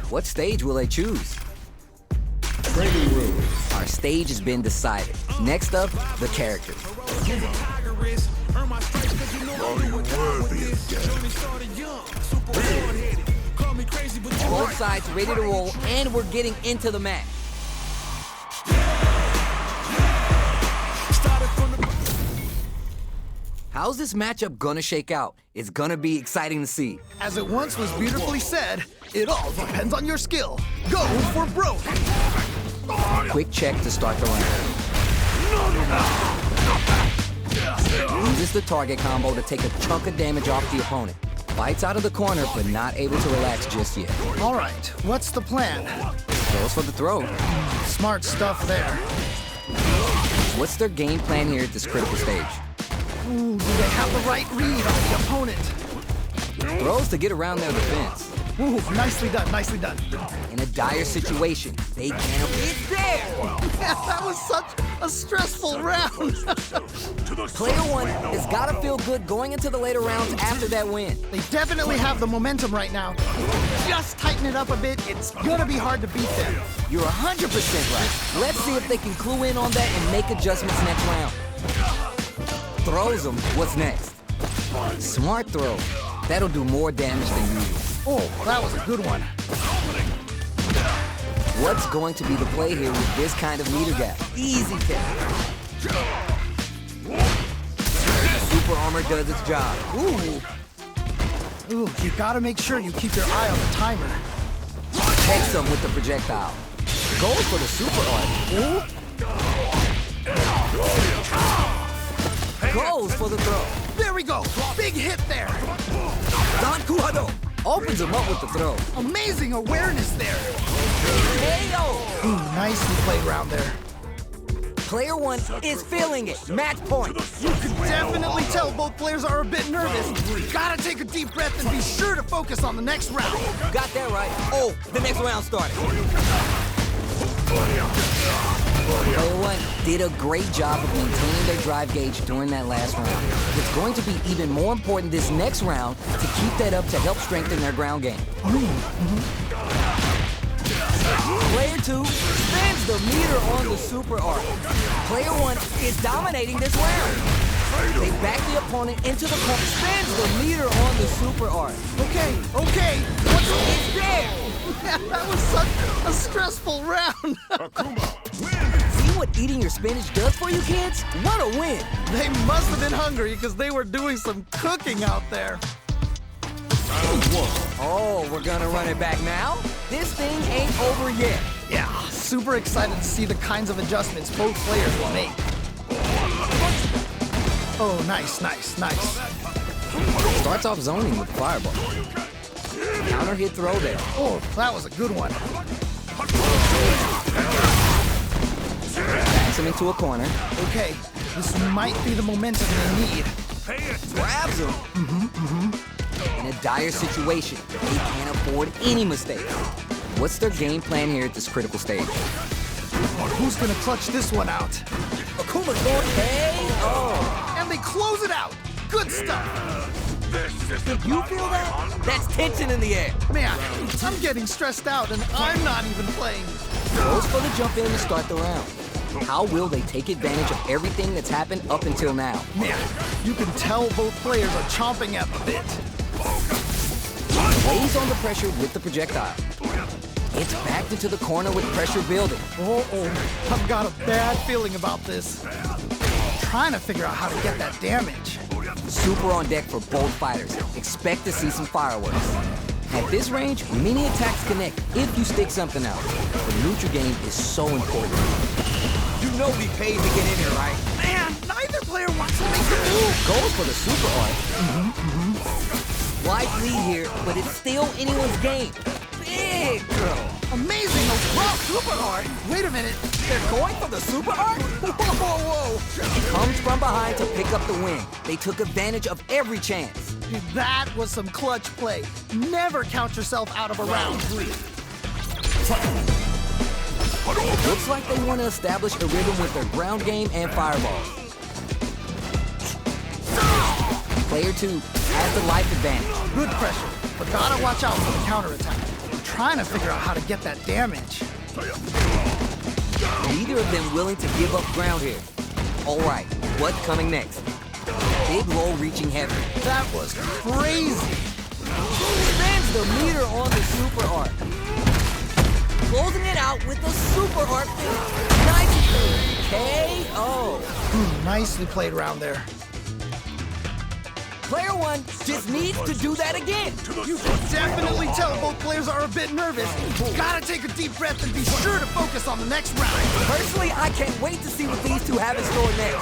What stage will they choose? Training room. Our stage has been decided. Next up, the characters. Both sides ready to roll, and we're getting into the match. How's this matchup gonna shake out? It's gonna be exciting to see. As it once was beautifully said, it all depends on your skill. Go for broke. Quick check to start the round. Uses the target combo to take a chunk of damage off the opponent. Fights out of the corner, but not able to relax just yet. All right, what's the plan? Goes for the throw. Smart stuff there. What's their game plan here at this critical stage? Ooh, do they have the right read on the opponent? Throws to get around their defense. Ooh, nicely done, nicely done. In a dire situation, they can't. It's there! That was such a stressful round. Player one has got to feel good going into the later rounds after that win. They definitely have the momentum right now. If they just tighten it up a bit, it's gonna be hard to beat them. You're 100% right. Let's see if they can clue in on that and make adjustments next round. Throws them. What's next? Smart throw. That'll do more damage than usual. Oh, that was a good one. What's going to be the play here with this kind of meter gap? Easy pick. Super armor does its job. Ooh, you gotta make sure you keep your eye on the timer. Takes them with the projectile. Goes for the super art. Goes for the throw. There we go. Big hit there. Don Cuado opens him up with the throw. Amazing awareness there. KO! Ooh, nicely played round there. Player one is feeling it. Match point. You can definitely tell both players are a bit nervous. Gotta take a deep breath and be sure to focus on the next round. You got that right. Oh, the next round started. Player one did a great job of maintaining their drive gauge during that last round. It's going to be even more important this next round to keep that up to help strengthen their ground game. Player two spins the meter on the super art. Player one is dominating this round. They back the opponent into the corner, spins the meter on the super art. Okay. It's there! That was such a stressful round. Akuma wins. See what eating your spinach does for you kids? What a win! They must have been hungry because they were doing some cooking out there. Oh, we're gonna run it back now? This thing ain't over yet. Yeah, super excited to see the kinds of adjustments both players will make. Oh, nice. Starts off zoning with fireball. Counter hit throw there. Oh, that was a good one. Backs him into a corner. Okay, this might be the momentum they need. Grabs him. In a dire situation, they can't afford any mistakes. What's their game plan here at this critical stage? Who's gonna clutch this one out? Akuma's going KO. And they close it out. Good stuff. You feel that? That's tension in the air. Man, I'm getting stressed out and I'm not even playing. Goes for the jump in to start the round. How will they take advantage of everything that's happened up until now? Man, you can tell both players are chomping at the bit. Lays on the pressure with the projectile. It's backed into the corner with pressure building. Oh, I've got a bad feeling about this. Trying to figure out how to get that damage. Super on deck for both fighters. Expect to see some fireworks. At this range, many attacks connect if you stick something out. The neutral game is so important. You know we paid to get in here, right? Man, neither player wants to make the move. Goes for the super art. Wide lead here, but it's still anyone's game. Big throw. Amazing. Wow, super hard. Wait a minute. They're going for the super art? Whoa. Comes from behind to pick up the win. They took advantage of every chance. That was some clutch play. Never count yourself out of a round. Looks like they want to establish a rhythm with their ground game and fireballs. Player two has the life advantage. Good pressure, but gotta watch out for the counterattack. trying to figure out how to get that damage. Neither of them willing to give up ground here. All right, what's coming next? Big roll reaching heavy. That was crazy. Spins the meter on the super arc. Closing it out with the super arc finish. Nice KO. Nicely played round there. Player one just needs to do that again. You can definitely tell both players are a bit nervous. Gotta take a deep breath and be sure to focus on the next round. Personally, I can't wait to see what these two have in store next.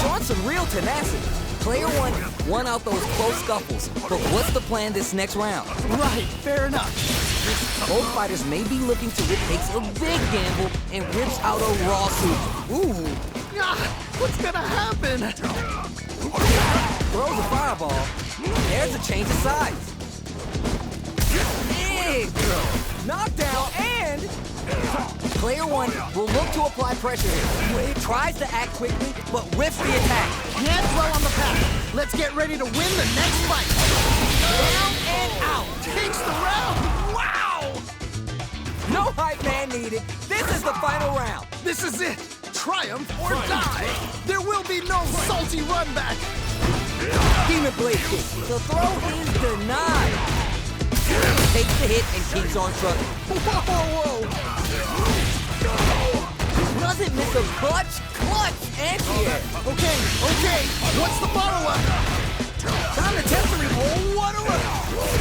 Showing some real tenacity. Player one won out those close scuffles, but what's the plan this next round? Right, fair enough. Both fighters may be looking to Rip takes a big gamble and rips out a raw super. Ooh. Ah, what's gonna happen? Throws a fireball. There's a change of sides. Big throw. Knockdown and... Player one will look to apply pressure here. Tries to act quickly, but whiffs the attack. Hands well on the path. Let's get ready to win the next fight. Down and out. Takes the round. Wow! No hype man needed. This is the final round. This is it. Triumph or die. There will be no salty run back. Demon Blade kick. The throw is denied. Takes the hit and keeps on trucking. Whoa! Doesn't miss a clutch anti-air. Okay. What's the follow-up? Time to test the reroll. What a run.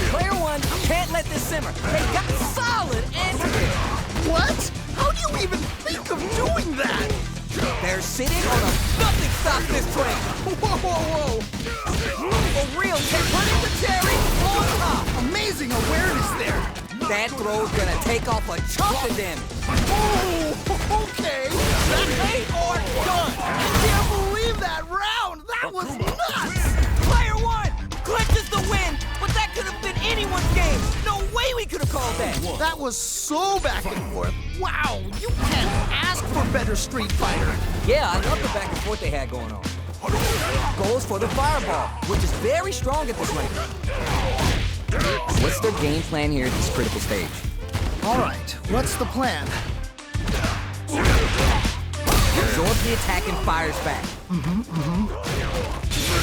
Player one can't let this simmer. They got solid anti-air. What? How do you even think of doing that? They're sitting on a nothing stops this train. Whoa! A real putting the cherry on top. Amazing awareness there. That throw's gonna take off a chunk of damage. Oh, okay. They are done. I can't believe that round. That was nuts. Player one clinches the win, but that could have been anyone's game. No way we could have called that. That was so back and forth. Wow, you can't ask for better Street Fighter. Yeah, I love the back and forth they had going on. Goes for the fireball, which is very strong at this range. What's their game plan here at this critical stage? All right, what's the plan? Absorbs the attack and fires back.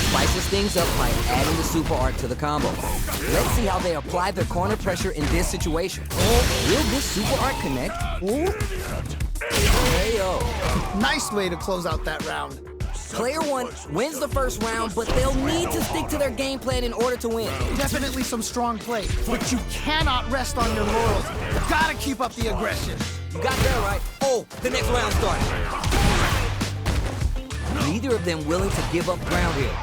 Spices things up by adding the super art to the combo. Let's see how they apply their corner pressure in this situation. Will this super art connect? KO. Nice way to close out that round. Player one wins the first round, but they'll need to stick to their game plan in order to win. Definitely some strong play, but you cannot rest on your laurels. Gotta keep up the aggression. You got that right. Oh, the next round starts. Neither of them willing to give up ground here.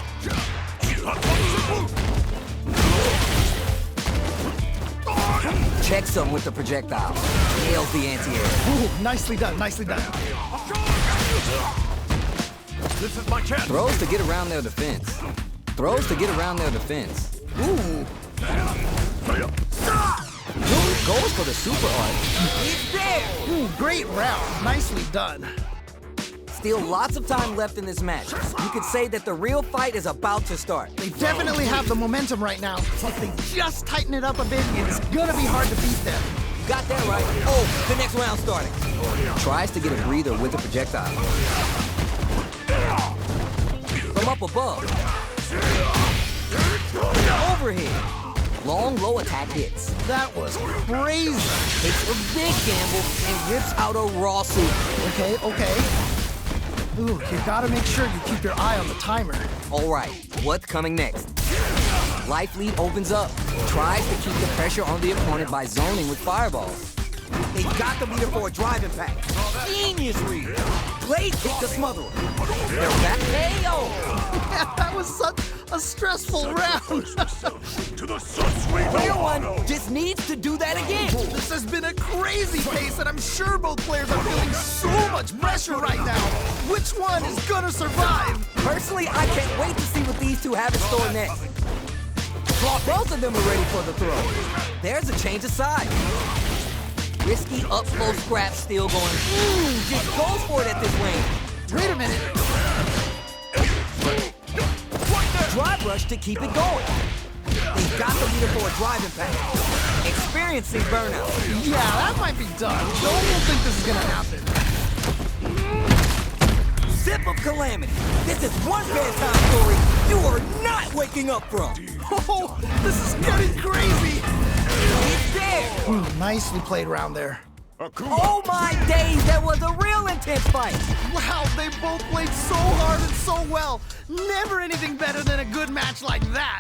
Checks them with the projectile. Nails the anti-air. Ooh, nicely done. This is my chance. Throws to get around their defense. Ooh. Goes for the super art. It's there. Ooh, great round. Nicely done. Still lots of time left in this match. You could say that the real fight is about to start. They definitely have the momentum right now. If they just tighten it up a bit, it's gonna be hard to beat them. Got that right. Oh, the next round starting. Tries to get a breather with the projectile. From up above. Overhead. Long, low attack hits. That was crazy. Takes a big gamble and rips out a raw super. Okay. Ooh, you gotta make sure you keep your eye on the timer. All right, what's coming next? Life lead opens up. Tries to keep the pressure on the opponent by zoning with fireballs. They got the meter for a drive impact. Genius read. Blade kick to smother him. They're back. KO. That was such a stressful round. Player one just needs to do that again. This has been a crazy pace, and I'm sure both players are feeling so much pressure right now. Which one is gonna survive? Personally, I can't wait to see what these two have in store next. Both of them are ready for the throw. There's a change of side. Risky up-close scrap still going. Just goes for it at this range. Wait a minute. Drive rush to keep it going. He's got the leader for a driving pack. Experiencing burnout. Yeah, that might be done. No one will think this is gonna happen. Sip of calamity. This is one bedtime story you are not waking up from. Oh, this is getting crazy. It's there. Nicely played around there. Akuma. Oh my days, that was a real intense fight. Wow, they both played so hard and so well. Never anything better than a good match like that.